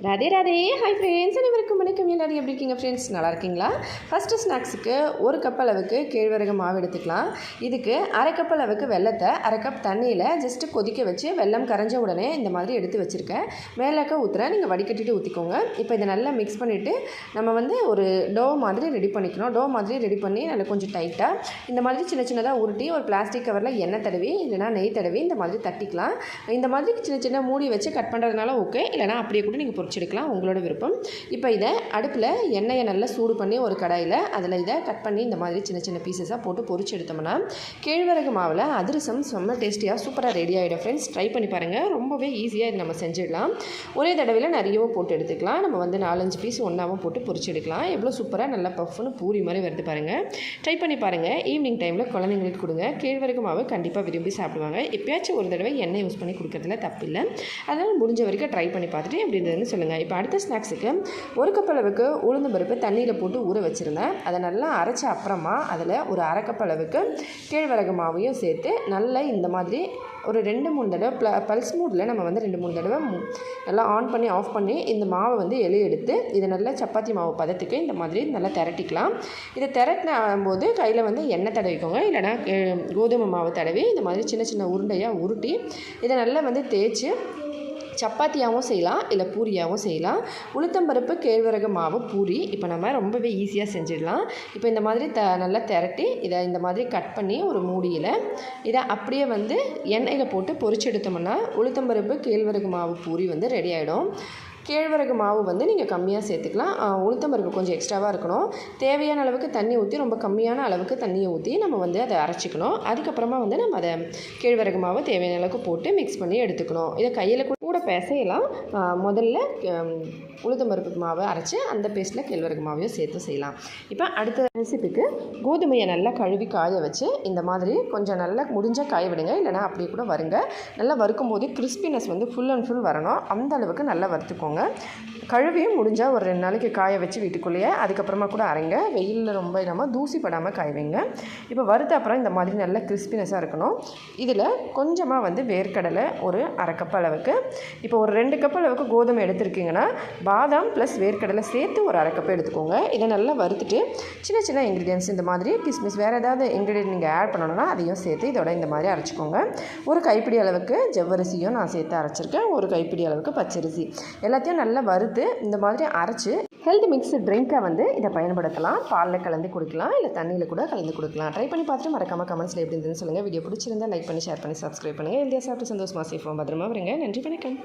Radhe Radhe. Hi friends, அனைவருக்கும் வணக்கம். எல்லாரும் எப்படி இருக்கீங்க ஃப்ரெண்ட்ஸ்? நல்லா இருக்கீங்களா? ஃபஸ்ட்டு ஸ்நாக்ஸுக்கு 1 கப் அளவுக்கு கேழ்வரகு மாவு எடுத்துக்கலாம். இதுக்கு 1/2 கப் அளவுக்கு வெல்லத்தை 1/2 கப் தண்ணியில் ஜஸ்ட்டு கொதிக்க வச்சு வெல்லம் கரைஞ்ச உடனே இந்த மாதிரி எடுத்து வச்சுருக்கேன். மேலாக்க ஊற்றுறேன், நீங்கள் வடிகட்டிட்டு ஊற்றிக்கோங்க. இப்போ இதை நல்லா மிக்ஸ் பண்ணிவிட்டு நம்ம ஒரு டோ மாதிரி ரெடி பண்ணிக்கணும். டோ மாதிரி ரெடி பண்ணி நல்லா கொஞ்சம் டைட்டாக இந்த மாதிரி சின்ன சின்னதாக உருட்டி ஒரு பிளாஸ்டிக் கவரில் எண்ணெய் தடவி இல்லைனா நெய் தடவி இந்த மாதிரி தட்டிக்கலாம். இந்த மாதிரி சின்ன சின்ன மூடி வச்சு கட் பண்ணுறதுனால ஓகே, இல்லைனா அப்படியே கூட நீங்கள் பொரிச்செடுக்கலாம், உங்களோட விருப்பம். இப்போ இதை அடுப்பில் எண்ணெயை நல்லா சூடு பண்ணி ஒரு கடாயில் அதில் இதை கட் பண்ணி இந்த மாதிரி சின்ன சின்ன பீசஸாக போட்டு பொரிச்சு எடுத்தோம்னா கேழ்வரகு மாவில் அதிரசம் செம்ம டேஸ்டியாக சூப்பராக ரெடி ஆகிடும் ஃப்ரெண்ட்ஸ். ட்ரை பண்ணி பாருங்கள், ரொம்பவே ஈஸியாக இது நம்ம செஞ்சிடலாம். ஒரே தடவையில் நிறையவும் போட்டு எடுத்துக்கலாம். நம்ம 4-5 பீஸ் ஒன்றாவும் போட்டு பொரிச்சு எடுக்கலாம். எவ்வளோ சூப்பராக நல்லா பஃப்னு பூரி மாதிரி வருது பாருங்கள். ட்ரை பண்ணி பாருங்கள். ஈவினிங் டைமில் குழந்தைங்களுக்கு கொடுங்க. கேழ்வரகு மாவு கண்டிப்பாக விரும்பி சாப்பிடுவாங்க. எப்பயாச்சும் ஒரு தடவை எண்ணெய் யூஸ் பண்ணி கொடுக்கறதுல தப்பில்லை. அதனால் முடிஞ்ச வரைக்கும் ட்ரை பண்ணி பார்த்துட்டு எப்படி இருந்ததுன்னு சொல்லுங்கள். இப்போ அடுத்த ஸ்நாக்ஸுக்கு 1 கப் அளவுக்கு உளுந்து பருப்பு தண்ணியில் போட்டு ஊற வச்சுருந்தேன். அதை நல்லா அரைச்ச அப்புறமா அதில் ஒரு 1/2 கப் அளவுக்கு கேழ்வரகு மாவையும் சேர்த்து நல்லா இந்த மாதிரி ஒரு 2-3 தடவை பல்ஸ் மூடில் நம்ம 2-3 தடவை நல்லா ஆன் பண்ணி ஆஃப் பண்ணி இந்த மாவை எடுத்து இதை நல்லா சப்பாத்தி மாவு பதத்துக்கு இந்த மாதிரி நல்லா திரட்டிக்கலாம். இதை திரட்டின போது கையில் எண்ணெய் தடவிக்கோங்க, இல்லைனா கோதுமை மாவு தடவி இந்த மாதிரி சின்ன சின்ன உருண்டையாக உருட்டி இதை நல்லா தேய்ச்சி சப்பாத்தியாகவும் செய்யலாம், இல்லை பூரியாகவும் செய்யலாம். உளுத்தம்பருப்பு கேழ்வரகு மாவு பூரி இப்போ நம்ம ரொம்பவே ஈஸியாக செஞ்சிடலாம். இப்போ இந்த மாதிரி நல்லா திரட்டி இதை இந்த மாதிரி கட் பண்ணி ஒரு மூடியில் இதை அப்படியே எண்ணெயில் போட்டு பொரிச்சு எடுத்தோம்னா உளுத்தம்பருப்பு கேழ்வரகு மாவு பூரி ரெடி ஆகிடும். கேழ்வரகு மாவு நீங்கள் கம்மியாக சேர்த்துக்கலாம். உளுத்தம்பருப்பு கொஞ்சம் எக்ஸ்ட்ராவாக இருக்கணும். தேவையான அளவுக்கு தண்ணி ஊற்றி ரொம்ப கம்மியான அளவுக்கு தண்ணியை ஊற்றி நம்ம அதை அரைச்சிக்கணும். அதுக்கப்புறமா நம்ம அதை கேழ்வரகு மாவு தேவையான அளவுக்கு போட்டு மிக்ஸ் பண்ணி எடுத்துக்கணும். இதை கையில் கூட பிசையலாம். முதல்ல உளுத்தம்பருப்பு மாவை அரைச்சி அந்த பேஸ்ட்டில் கேழ்வரகு மாவையும் சேர்த்து செய்யலாம். இப்போ அடுத்த ரெசிபிக்கு கோதுமையை நல்லா கழுவி காய வச்சு இந்த மாதிரி கொஞ்சம் நல்லா முடிஞ்சால் காய விடுங்க, இல்லைனா அப்படியே கூட வருங்க. நல்லா வறுக்கும் போது கிறிஸ்பினஸ் ஃபுல் அண்ட் ஃபுல் வரணும். அந்த அளவுக்கு நல்லா வறுத்துக்கோங்க. கழுவியும் முடிஞ்சால் ஒரு 2 நாளைக்கு காய வச்சு வீட்டுக்குள்ளேயே அதுக்கப்புறமா கூட அரைங்க. வெயிலில் ரொம்ப இல்லாமல் தூசி படாமல் காய வைங்க. இப்போ வறுத்த அப்புறம் இந்த மாதிரி நல்லா கிறிஸ்பினஸாக இருக்கணும். இதில் கொஞ்சமாக வேர்க்கடலை ஒரு 1/2 கப் அளவுக்கு, இப்போ ஒரு 2 கப் அளவுக்கு கோதுமை எடுத்துருக்கீங்கன்னா பாதாம் ப்ளஸ் வேர்க்கடலை சேர்த்து ஒரு 1/2 கப் எடுத்துக்கோங்க. இதை நல்லா வறுத்துட்டு சின்ன சின்ன இன்க்ரீடியன்ஸ் இந்த மாதிரி கிஸ்மிஸ் வேறு ஏதாவது இன்க்ரீடியன்ட் நீங்கள் ஆட் பண்ணணும்னா அதையும் சேர்த்து இதோட இந்த மாதிரி அரைச்சிக்கோங்க. ஒரு கைப்பிடி அளவுக்கு ஜவ்வரிசியும் நான் சேர்த்து அரைச்சிருக்கேன். ஒரு கைப்பிடி அளவுக்கு பச்சரிசி எல்லாத்தையும் நல்லா வறுத்து இந்த மாதிரி அரைச்சி ஹெல்த் மிக்ஸ் ட்ரிங்காக இதை பயன்படுத்தலாம். பாலில் கலந்து கொடுக்கலாம், இல்லை தண்ணியில் கூட கலந்து கொடுக்கலாம். ட்ரை பண்ணி பார்த்துட்டு மறக்காமல் கமெண்ட்ஸில் எப்படி இருந்ததுன்னு சொல்லுங்கள். வீடியோ பிடிச்சிருந்தா லைக் பண்ணி ஷேர் பண்ணி சப்ஸ்கிரைப் பண்ணுங்கள். ஹெல்த்தியாக சாப்பிட்டு சந்தோஷமாக சேஃபாக பத்திரமா வருங்க. நன்றி, வணக்கம்.